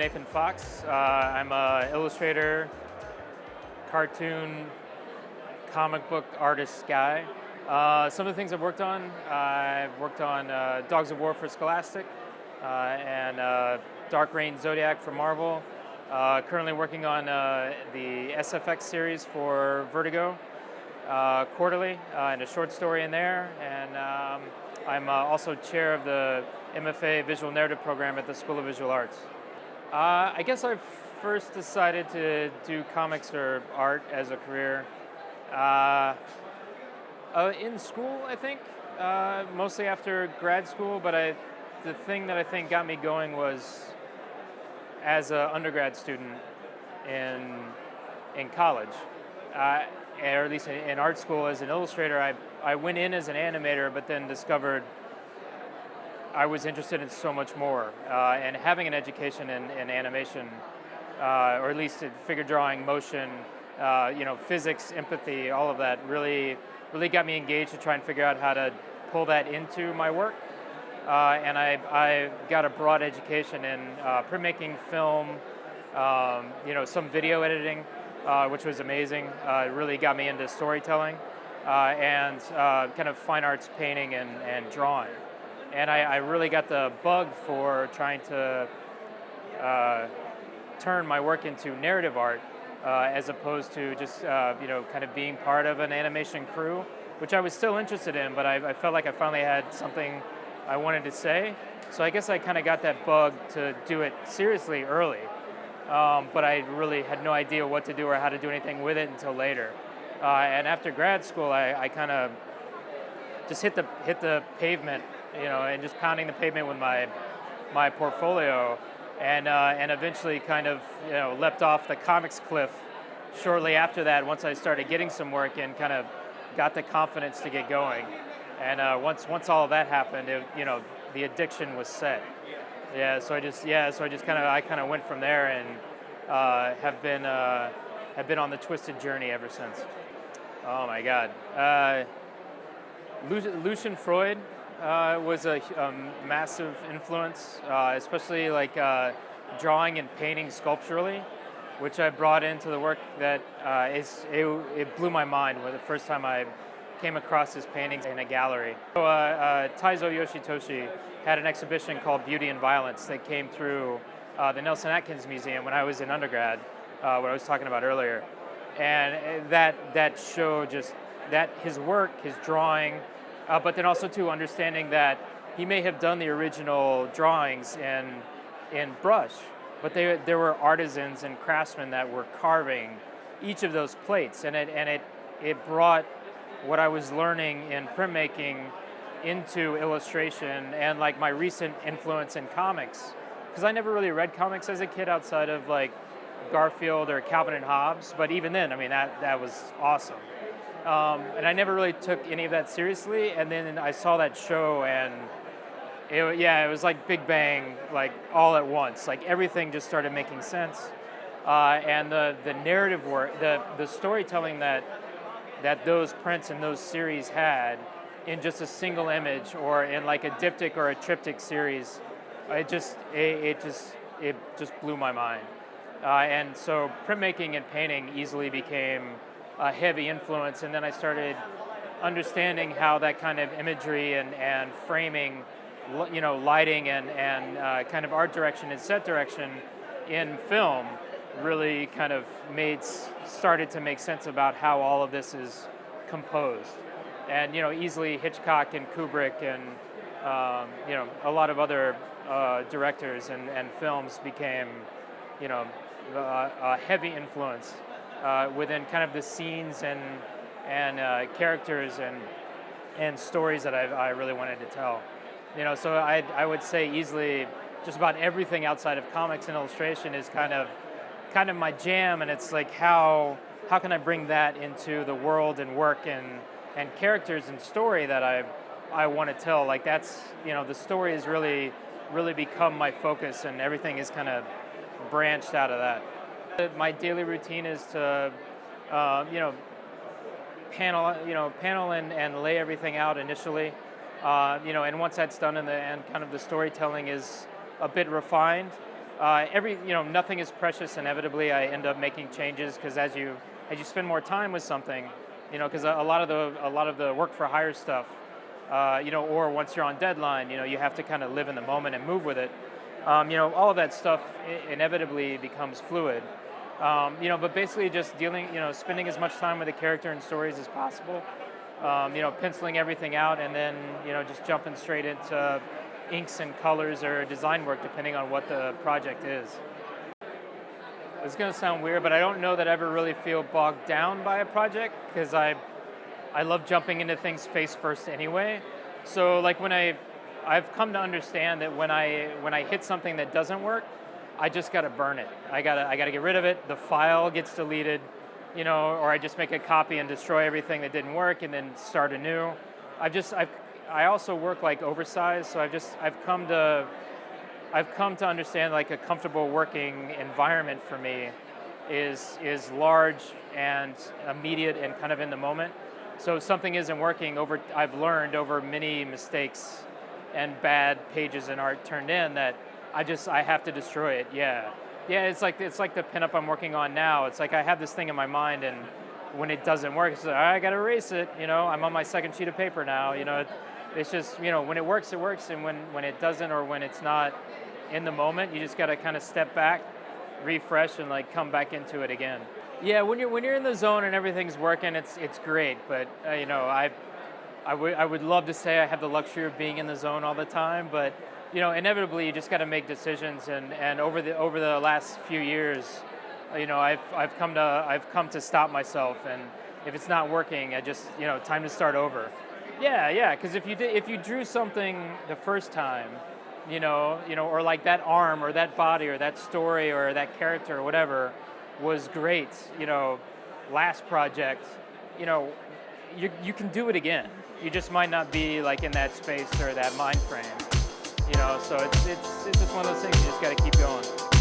Nathan Fox. I'm an illustrator, cartoon, comic book artist guy. Some of the things I've worked on Dogs of War for Scholastic and Dark Reign Zodiac for Marvel. Currently working on the SFX series for Vertigo quarterly and a short story in there. And I'm also chair of the MFA Visual Narrative program at the School of Visual Arts. I guess I first decided to do comics or art as a career in school, I think, mostly after grad school. But the thing that I think got me going was as an undergrad student in college, or at least in art school as an illustrator. I went in as an animator, but then discovered I was interested in so much more, and having an education in animation, or at least in figure drawing, motion, physics, empathy, all of that really got me engaged to try and figure out how to pull that into my work. And I got a broad education in printmaking, film, some video editing, which was amazing. It really got me into storytelling, and kind of fine arts painting and drawing. And I really got the bug for trying to turn my work into narrative art, as opposed to just kind of being part of an animation crew, which I was still interested in, but I felt like I finally had something I wanted to say. So I guess I kind of got that bug to do it seriously early, but I really had no idea what to do or how to do anything with it until later. And after grad school, I kind of just hit the pavement, and just pounding the pavement with my portfolio, and eventually kind of leapt off the comics cliff shortly after that. Once I started getting some work and kind of got the confidence to get going, and once all of that happened, the addiction was set. So I just kind of went from there, and have been on the twisted journey ever since. Oh my God. Lucian Freud was a massive influence, especially like drawing and painting sculpturally, which I brought into the work that it blew my mind when the first time I came across his paintings in a gallery. So, Taizo Yoshitoshi had an exhibition called Beauty and Violence that came through the Nelson Atkins Museum when I was in undergrad, what I was talking about earlier. And that showed just that his work, his drawing, but then also too understanding that he may have done the original drawings in brush, but there were artisans and craftsmen that were carving each of those plates, and it brought what I was learning in printmaking into illustration, and like my recent influence in comics, because I never really read comics as a kid outside of like Garfield or Calvin and Hobbes, but even then, I mean, that was awesome. And I never really took any of that seriously, and then I saw that show, and it was like Big Bang, like all at once. Like everything just started making sense, and the narrative work, the storytelling that those prints and those series had in just a single image, or in like a diptych or a triptych series, it just blew my mind. And so printmaking and painting easily became a heavy influence, and then I started understanding how that kind of imagery and framing, lighting and kind of art direction and set direction in film really kind of started to make sense about how all of this is composed. And easily Hitchcock and Kubrick and a lot of other directors and films became a heavy influence within kind of the scenes and characters and stories that I really wanted to tell. So I would say easily just about everything outside of comics and illustration is kind of my jam, and it's like how can I bring that into the world and work and characters and story that I want to tell. Like that's the story has really become my focus, and everything is kind of branched out of that. My daily routine is to panel and lay everything out initially, and once that's done and kind of the storytelling is a bit refined, nothing is precious. Inevitably, I end up making changes because as you spend more time with something, because a lot of the work for hire stuff, or once you're on deadline, you have to kind of live in the moment and move with it. All of that stuff inevitably becomes fluid. But basically just dealing, spending as much time with the character and stories as possible. Penciling everything out, and then just jumping straight into inks and colors or design work depending on what the project is. It's going to sound weird, but I don't know that I ever really feel bogged down by a project because I love jumping into things face first anyway. So like I've come to understand that when I hit something that doesn't work, I just gotta burn it. I gotta get rid of it. The file gets deleted, or I just make a copy and destroy everything that didn't work and then start anew. I also work like oversized, so I've come to understand like a comfortable working environment for me is large and immediate and kind of in the moment. So if something isn't working, I've learned over many mistakes and bad pages and art turned in that I have to destroy it. Yeah. It's like the pinup I'm working on now. It's like I have this thing in my mind, and when it doesn't work, it's like, I got to erase it. I'm on my second sheet of paper now. It's just, when it works, and when it doesn't, or when it's not in the moment, you just got to kind of step back, refresh, and like come back into it again. Yeah, when you're in the zone and everything's working, it's great. But I would love to say I have the luxury of being in the zone all the time, but inevitably you just got to make decisions. And over the last few years, I've come to stop myself, and if it's not working, I just time to start over. Yeah, because if you drew something the first time, or like that arm or that body or that story or that character or whatever was great, last project, you can do it again. You just might not be like in that space or that mind frame, so it's just one of those things you just got to keep going.